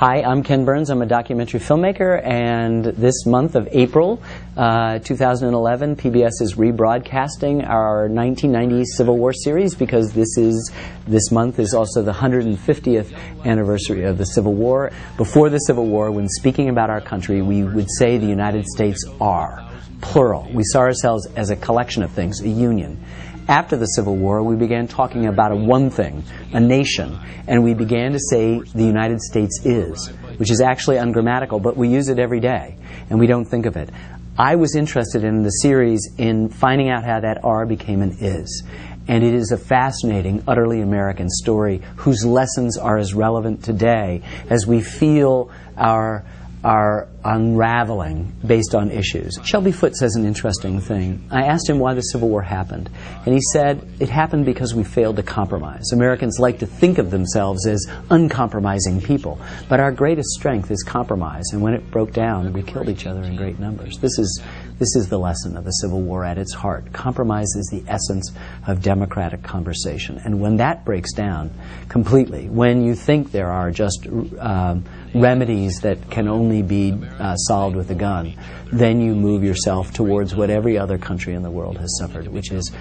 Hi, I'm Ken Burns. I'm a documentary filmmaker, and this month of April 2011, PBS is rebroadcasting our 1990 Civil War series because this month is also the 150th anniversary of the Civil War. Before the Civil War, when speaking about our country, we would say the United States are, plural. We saw ourselves as a collection of things, a union. After the Civil War, we began talking about a one thing, a nation, and we began to say the United States is, which is actually ungrammatical, but we use it every day, and we don't think of it. I was interested in the series in finding out how that R became an is, and it is a fascinating, utterly American story whose lessons are as relevant today as we feel our unraveling based on issues. Shelby Foote says an interesting thing. I asked him why the Civil War happened, and he said it happened because we failed to compromise. Americans like to think of themselves as uncompromising people, but our greatest strength is compromise, and when it broke down, we killed each other in great numbers. This is the lesson of the Civil War at its heart. Compromise is the essence of democratic conversation, and when that breaks down completely, when you think there are just remedies that can only be solved with a gun, then you move yourself towards what every other country in the world has suffered, which is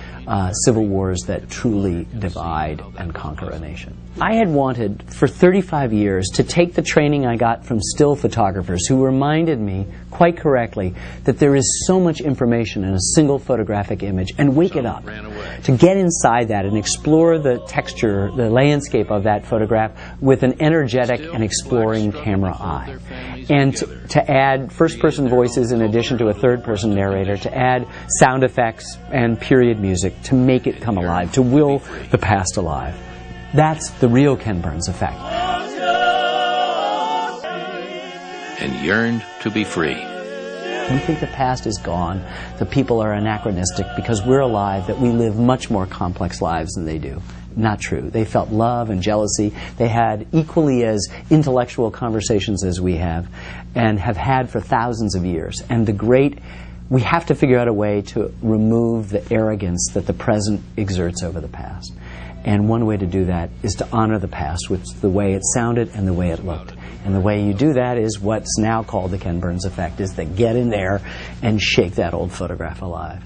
civil wars that truly divide and conquer a nation. I had wanted for 35 years to take the training I got from still photographers who reminded me quite correctly that there is so much information in a single photographic image, and wake it up, to get inside that and explore the texture, the landscape of that photograph with an energetic and exploring camera eye. And to add first-person voices in addition to a third-person narrator, to add sound effects and period music to make it come alive, to will the past alive. That's the real Ken Burns effect. And yearned to be free. We think the past is gone, the people are anachronistic because we're alive, that we live much more complex lives than they do. Not true. They felt love and jealousy. They had equally as intellectual conversations as we have, and have had for thousands of years. And we have to figure out a way to remove the arrogance that the present exerts over the past. And one way to do that is to honor the past with the way it sounded and the way it looked. And the way you do that is what's now called the Ken Burns effect, is to get in there and shake that old photograph alive.